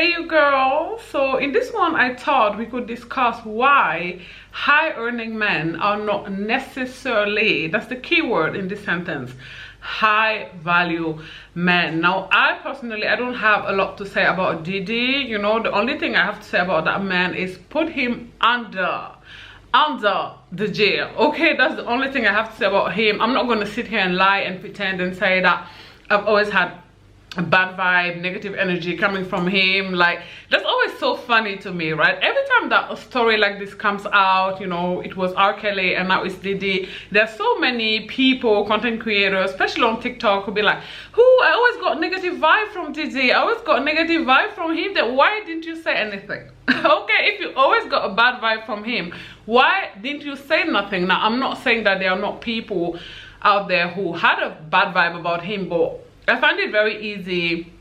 Hey you girls, so in this one I thought we could discuss why high earning men are not necessarily, that's the key word in this sentence, high value men. Now I personally, I don't have a lot to say about Diddy. You know, the only thing I have to say about that man is put him under the jail. Okay, that's the only thing I have to say about him. I'm not going to sit here and lie and pretend and say that I've always had a bad vibe, negative energy coming from him. Like, that's always so funny to me, right? Every time that a story like this comes out, you know, it was R. Kelly and now it's Diddy, there's so many people, content creators, especially on TikTok, who be like, I always got negative vibe from Diddy, I always got negative vibe from him, then why didn't you say anything? Okay, if you always got a bad vibe from him, why didn't you say nothing? Now, I'm not saying that there are not people out there who had a bad vibe about him, but I find it very easy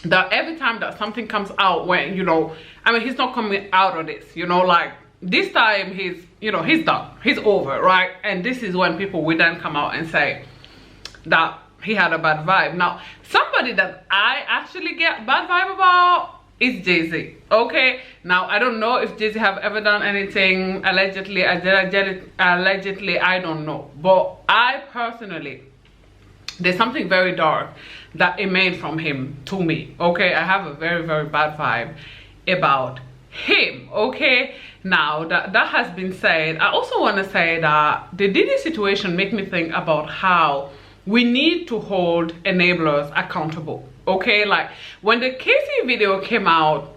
that every time that something comes out, when, you know, I mean, he's not coming out of this, you know, like this time he's, you know, he's done, he's over, right? And this is when people will then come out and say that he had a bad vibe. Now, somebody that I actually get bad vibe about is Jay-Z. Okay, now I don't know if Jay-Z have ever done anything allegedly, I don't know, but I personally, there's something very dark that emanates from him to me. Okay, I have a very, very bad vibe about him. Okay, now that has been said, I also want to say that the Diddy situation make me think about how we need to hold enablers accountable. Okay, like when the Casey video came out,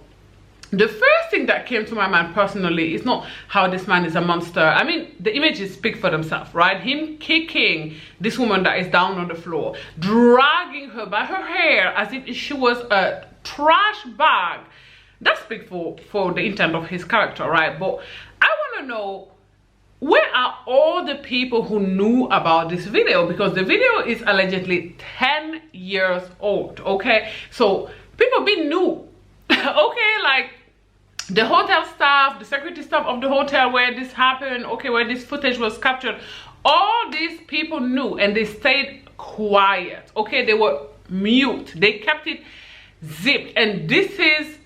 the first thing that came to my mind personally is not how this man is a monster. I mean, the images speak for themselves, right? Him kicking this woman that is down on the floor, dragging her by her hair as if she was a trash bag. That speaks for the intent of his character, right? But I want to know, where are all the people who knew about this video? Because the video is allegedly 10 years old, okay? So people been new. Okay, like the hotel staff, the security staff of the hotel where this happened, okay, where this footage was captured, all these people knew and they stayed quiet. Okay, they were mute, they kept it zipped. And this is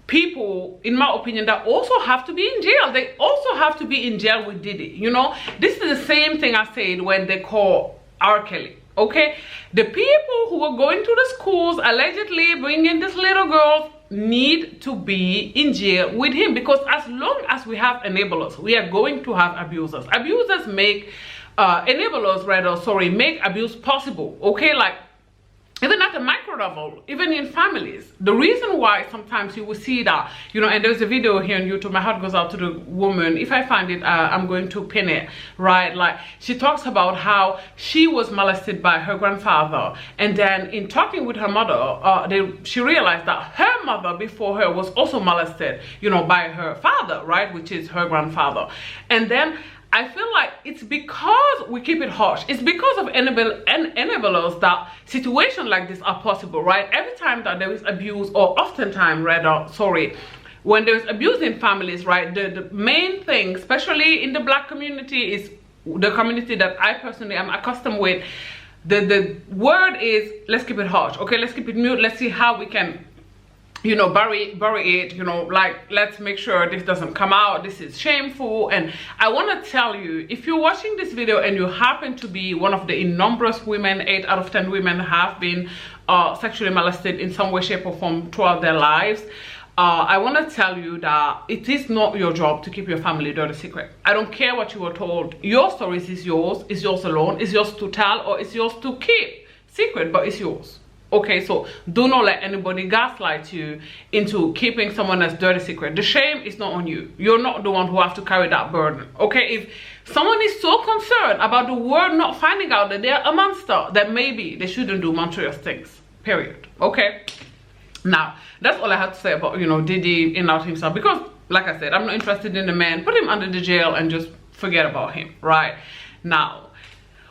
people, in my opinion, that also have to be in jail. They also have to be in jail with Diddy. You know, this is the same thing I said when they call R. Kelly. Okay, the people who were going to the schools allegedly bringing these little girls need to be in jail with him, because as long as we have enablers, we are going to have abusers. Abusers make enablers, rather, sorry, make abuse possible. Okay, like even at a micro level, even in families. The reason why sometimes you will see that, you know, and there's a video here on YouTube, my heart goes out to the woman. If I find it, I'm going to pin it, right? Like, she talks about how she was molested by her grandfather, and then in talking with her mother, she realized that her mother before her was also molested, you know, by her father, right, which is her grandfather. And then I feel like it's because we keep it harsh. It's because of enablers that situations like this are possible, right? Every time that there is abuse, or oftentimes rather, sorry, when there is abuse in families, right, the main thing, especially in the Black community, is the community that I personally am accustomed with, the word is, let's keep it harsh, okay, let's keep it mute, let's see how we can, you know, bury it, you know, like, let's make sure this doesn't come out, this is shameful. And I want to tell you, if you're watching this video and you happen to be one of the innumerous women, 8 out of 10 women have been sexually molested in some way, shape or form throughout their lives, I want to tell you that it is not your job to keep your family dirty secret. I don't care what you were told. Your stories is yours alone, it's yours to tell, or it's yours to keep secret, but it's yours. Okay, so do not let anybody gaslight you into keeping someone else's dirty secret. The shame is not on you. You're not the one who have to carry that burden. Okay, if someone is so concerned about the world not finding out that they're a monster, then maybe they shouldn't do monstrous things, period. Okay, now that's all I have to say about, you know, Diddy in out himself, because like I said, I'm not interested in the man. Put him under the jail and just forget about him. Right now,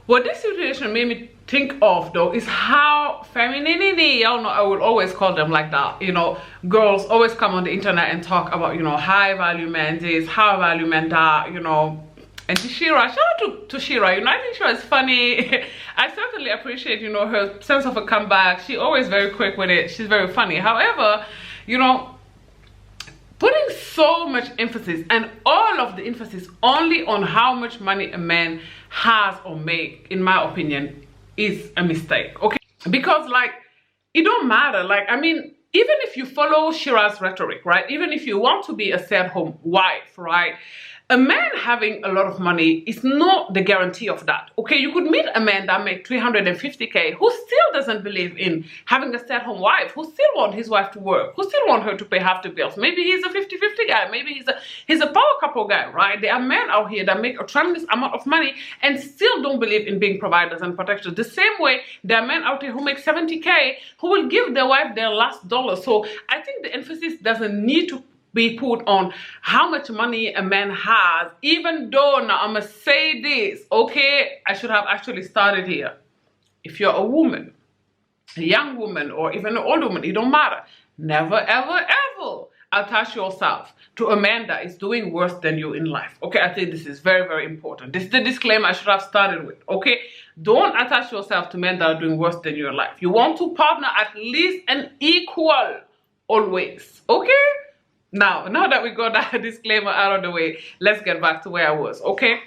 what this situation made me think of though is how femininity, y'all know I will always call them like that, you know, girls always come on the internet and talk about, you know, high value men this, high value men that, you know. And to Shira, shout out to Shira, you know, I think Shira is funny. I certainly appreciate, you know, her sense of a comeback. She always very quick with it, she's very funny. However, you know, putting so much emphasis and all of the emphasis only on how much money a man has or make, in my opinion, is a mistake. Okay, because like it don't matter. Like, I mean, even if you follow Shira's rhetoric, right, even if you want to be a stay-at-home wife, right, a man having a lot of money is not the guarantee of that. Okay, you could meet a man that makes 350K who still doesn't believe in having a stay-at-home wife, who still wants his wife to work, who still want her to pay half the bills. Maybe he's a 50-50 guy, maybe he's a power couple guy, right? There are men out here that make a tremendous amount of money and still don't believe in being providers and protectors. The same way there are men out here who make 70K who will give their wife their last dollar. So I think the emphasis doesn't need to be put on how much money a man has, even though, now I'm gonna say this, okay, I should have actually started here. If you're a woman, a young woman, or even an old woman, it don't matter, never ever ever attach yourself to a man that is doing worse than you in life. Okay, I think this is very, very important. This is the disclaimer I should have started with. Okay, don't attach yourself to men that are doing worse than you in life. You want to partner at least an equal, always. Okay, now that we got that disclaimer out of the way, let's get back to where I was. Okay,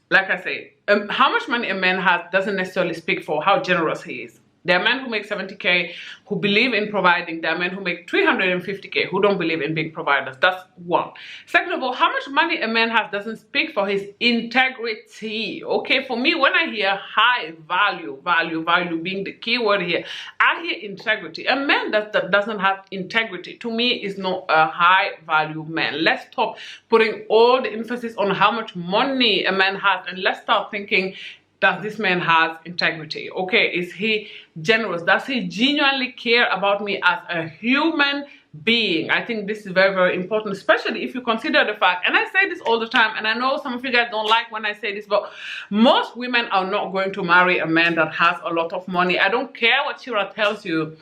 like I say, how much money a man has doesn't necessarily speak for how generous he is. There are men who make 70K who believe in providing. There are men who make 350K who don't believe in being providers. That's one. Second of all, how much money a man has doesn't speak for his integrity. Okay, for me, when I hear high value being the key word here, I hear integrity. A man that doesn't have integrity, to me, is not a high value man. Let's stop putting all the emphasis on how much money a man has, and let's start thinking, does this man has integrity? Okay, is he generous? Does he genuinely care about me as a human being? I think this is very, very important, especially if you consider the fact, and I say this all the time, and I know some of you guys don't like when I say this, but most women are not going to marry a man that has a lot of money. I don't care what Shira tells you.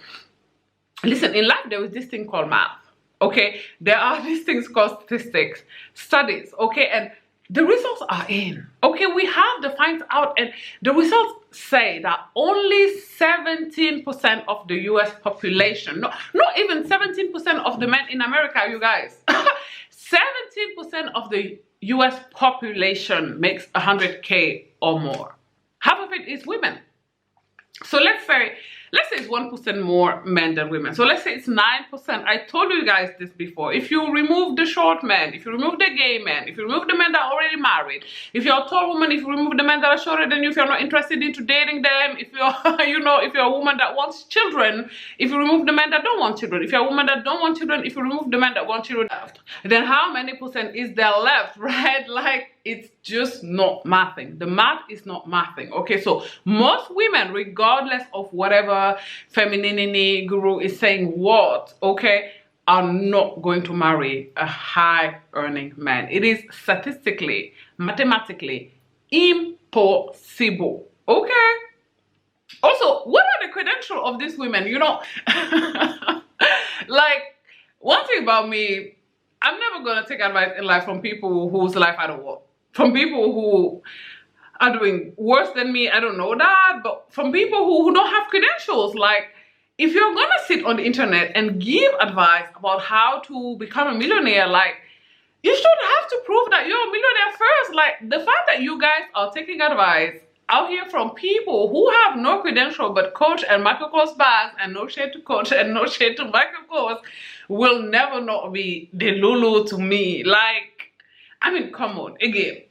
Listen, in life there is this thing called math. Okay, there are these things called statistics, studies. Okay, and the results are in. Okay, we have the finds out, and the results say that only 17% of the US population, not even 17% of the men in America, you guys, 17% of the US population makes 100K or more. Half of it is women. So let's say it's 1% more men than women. So let's say it's 9%. I told you guys this before. If you remove the short men, if you remove the gay men, if you remove the men that are already married, if you're a tall woman, if you remove the men that are shorter than you, if you're not interested into dating them, if you're, you know, if you're a woman that wants children, if you remove the men that don't want children, if you're a woman that don't want children, if you remove the men that want children, then how many percent is there left, right? Like, it's just not mathing. The math is not mathing. Okay, so most women, regardless of whatever femininity guru is saying what, okay, are not going to marry a high earning man. It is statistically, mathematically impossible. Okay, also, what are the credentials of these women? You know, like, one thing about me, I'm never gonna take advice in life from people whose life I don't want. From people who are doing worse than me, I don't know that, but from people who don't have credentials. Like, if you're gonna sit on the internet and give advice about how to become a millionaire, like, you should have to prove that you're a millionaire first. Like, the fact that you guys are taking advice out here from people who have no credential but Coach and Michael Kors bags, and no shade to Coach and no shade to Michael Kors, will never not be the Lulu to me. Like, I mean, come on, again,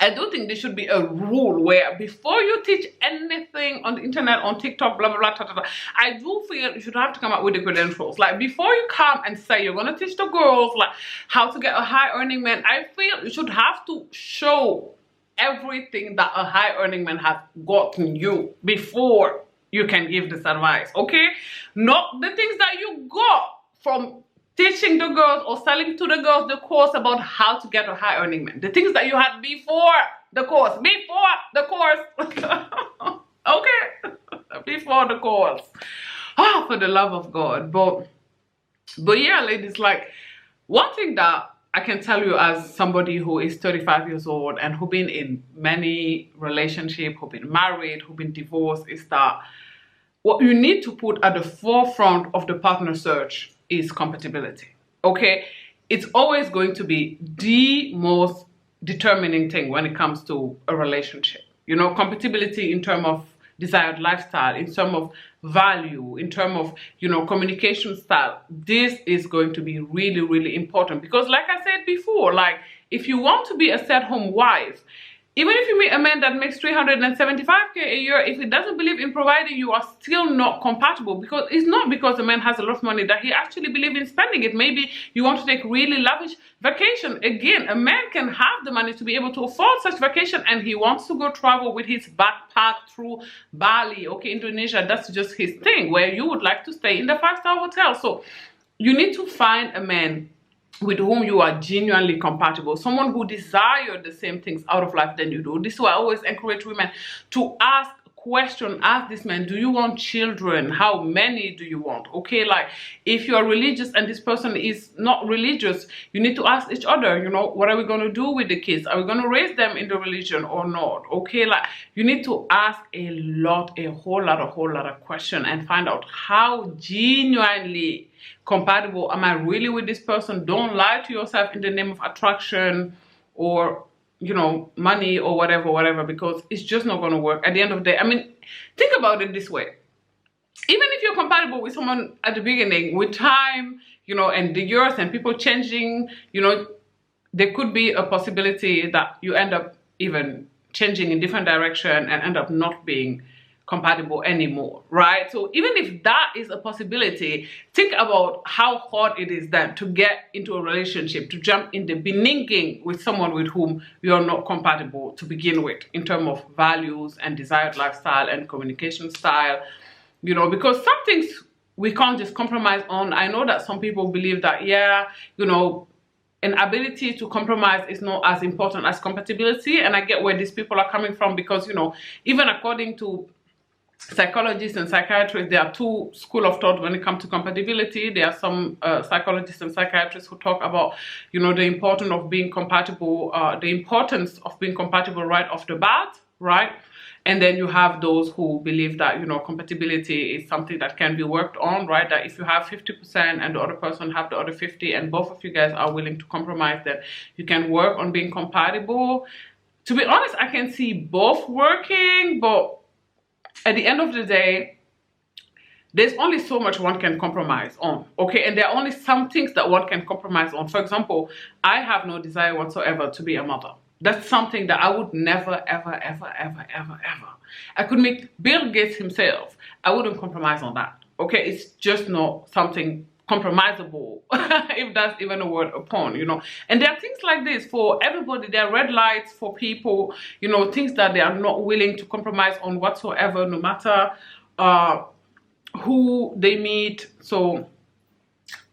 I do think there should be a rule where before you teach anything on the internet, on TikTok, blah, blah, blah, blah, blah, I do feel you should have to come up with the credentials. Like, before you come and say you're going to teach the girls, like, how to get a high earning man, I feel you should have to show everything that a high earning man has gotten you before you can give this advice, okay? Not the things that you got from teaching the girls or selling to the girls the course about how to get a high earning man. The things that you had before the course. Okay? Before the course. Ah, for the love of God. But yeah, ladies, like, one thing that I can tell you as somebody who is 35 years old and who been in many relationships, who been married, who been divorced, is that what you need to put at the forefront of the partner search is compatibility. Okay, it's always going to be the most determining thing when it comes to a relationship. You know, compatibility in terms of desired lifestyle, in terms of value, in terms of, you know, communication style. This is going to be really, really important, because like I said before, like if you want to be a stay-at-home wife, even if you meet a man that makes 375K a year, if he doesn't believe in providing, you are still not compatible. Because it's not because the man has a lot of money that he actually believes in spending it. Maybe you want to take really lavish vacation. Again, a man can have the money to be able to afford such vacation, and he wants to go travel with his backpack through Bali, okay, Indonesia. That's just his thing, where you would like to stay in the 5-star hotel. So you need to find a man with whom you are genuinely compatible, someone who desires the same things out of life than you do. This is why I always encourage women to ask question, ask this man, do you want children? How many do you want? Okay, like if you're religious and this person is not religious, you need to ask each other, you know, what are we going to do with the kids? Are we going to raise them in the religion or not? Okay, like you need to ask a whole lot of questions and find out how genuinely compatible am I really with this person. Don't lie to yourself in the name of attraction or, you know, money or whatever, because it's just not going to work at the end of the day. I mean, think about it this way. Even if you're compatible with someone at the beginning, with time, you know, and the years and people changing, you know, there could be a possibility that you end up even changing in different direction and end up not being compatible anymore, right? So even if that is a possibility, think about how hard it is then to get into a relationship, to jump in the beginning with someone with whom you are not compatible to begin with, in terms of values and desired lifestyle and communication style, you know, because some things we can't just compromise on. I know that some people believe that, yeah, you know, an ability to compromise is not as important as compatibility, and I get where these people are coming from, because, you know, even according to psychologists and psychiatrists, there are two schools of thought when it comes to compatibility. There are some psychologists and psychiatrists who talk about, you know, the importance of being compatible, right off the bat, right? And then you have those who believe that, you know, compatibility is something that can be worked on, right? That if you have 50% and the other person have the other 50, and both of you guys are willing to compromise, that you can work on being compatible. To be honest, I can see both working, but at the end of the day, there's only so much one can compromise on, okay? And there are only some things that one can compromise on. For example, I have no desire whatsoever to be a mother. That's something that I would never, ever. I could meet Bill Gates himself. I wouldn't compromise on that, okay? It's just not something compromisable, if that's even a word upon, you know. And there are things like this for everybody. There are red lights for people, you know, things that they are not willing to compromise on whatsoever, no matter who they meet. So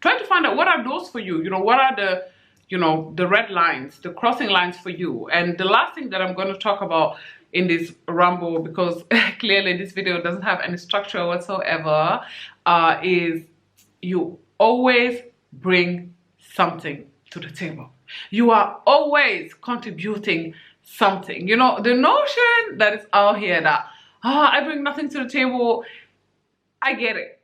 try to find out what are those for you, you know, what are the, you know, the red lines, the crossing lines for you. And the last thing that I'm going to talk about in this ramble, because clearly this video doesn't have any structure whatsoever, is you always bring something to the table. You are always contributing something. You know, the notion that is out here that, I bring nothing to the table, I get it,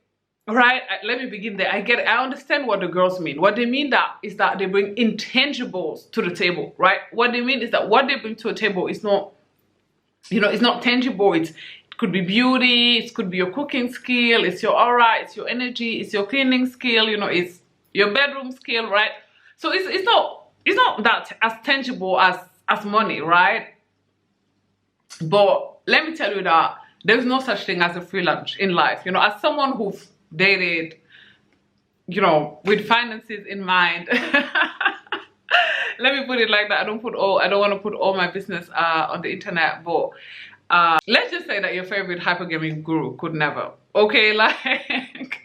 right? Let me begin there. I get it. I understand what the girls mean. What they mean that is that they bring intangibles to the table, right? What they mean is that what they bring to a table is not, you know, it's not tangible. It could be beauty, it could be your cooking skill, it's your aura, it's your energy, it's your cleaning skill, you know, it's your bedroom skill, right? So it's not that as tangible as money, right? But let me tell you that there's no such thing as a free lunch in life. You know, as someone who's dated, you know, with finances in mind, let me put it like that. I don't want to put all my business on the internet, but let's just say that your favorite hypergamy guru could never, okay? Like,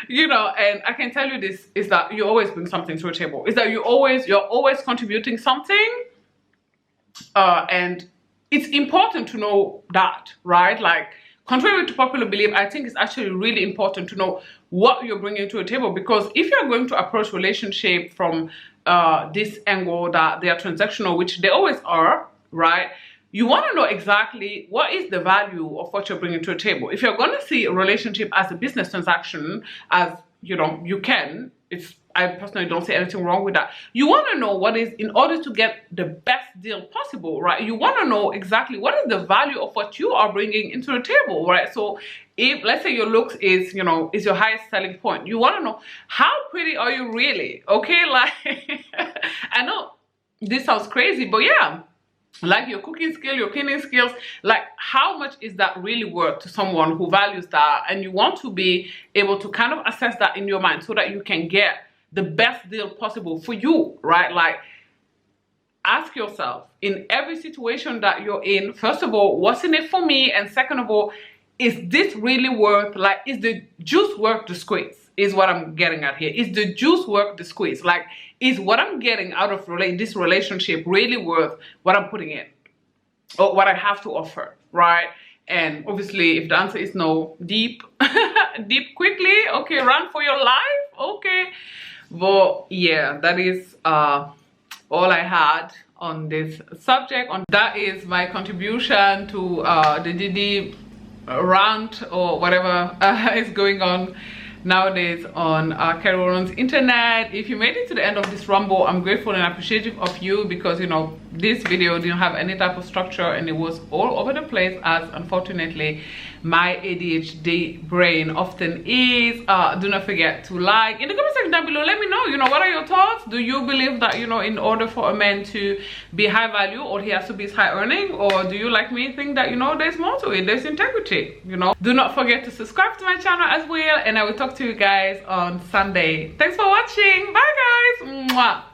you know, and I can tell you this is that you always bring something to a table. Is that you're always contributing something, and it's important to know that, right? Like, contrary to popular belief, I think it's actually really important to know what you're bringing to a table, because if you're going to approach relationship from this angle that they are transactional, which they always are, right? you want to know exactly what is the value of what you're bringing to a table. If you're going to see a relationship as a business transaction, as you know, you can, it's, I personally don't see anything wrong with that. You want to know what is, in order to get the best deal possible, right? You want to know exactly what is the value of what you are bringing into the table, right? So if, let's say your looks is, you know, is your highest selling point, you want to know, how pretty are you really? Okay, like, I know this sounds crazy, but yeah, like your cooking skill, your cleaning skills, like how much is that really worth to someone who values that? And you want to be able to kind of assess that in your mind so that you can get the best deal possible for you, right? Like, ask yourself, in every situation that you're in, first of all, what's in it for me? And second of all, is this really worth, like, is the juice worth the squeeze? Is what I'm getting at here. Is the juice worth the squeeze? Like, is what I'm getting out of this relationship really worth what I'm putting in or what I have to offer, right? And obviously, if the answer is no, deep quickly, okay, run for your life, okay. But yeah, that is all I had on this subject. That is my contribution to the Diddy rant or whatever is going on nowadays on Carolyn's internet. If you made it to the end of this rumble, I'm grateful and appreciative of you, because you know this video didn't have any type of structure and it was all over the place, as unfortunately my ADHD brain often is. Do not forget to like in the comment section down below. Let me know, you know, what are your thoughts? Do you believe that, you know, in order for a man to be high value, or he has to be high earning, or do you, like me, think that, you know, there's more to it, there's integrity, you know? Do not forget to subscribe to my channel as well, and I will talk to you guys on Sunday. Thanks for watching. Bye guys. Mwah.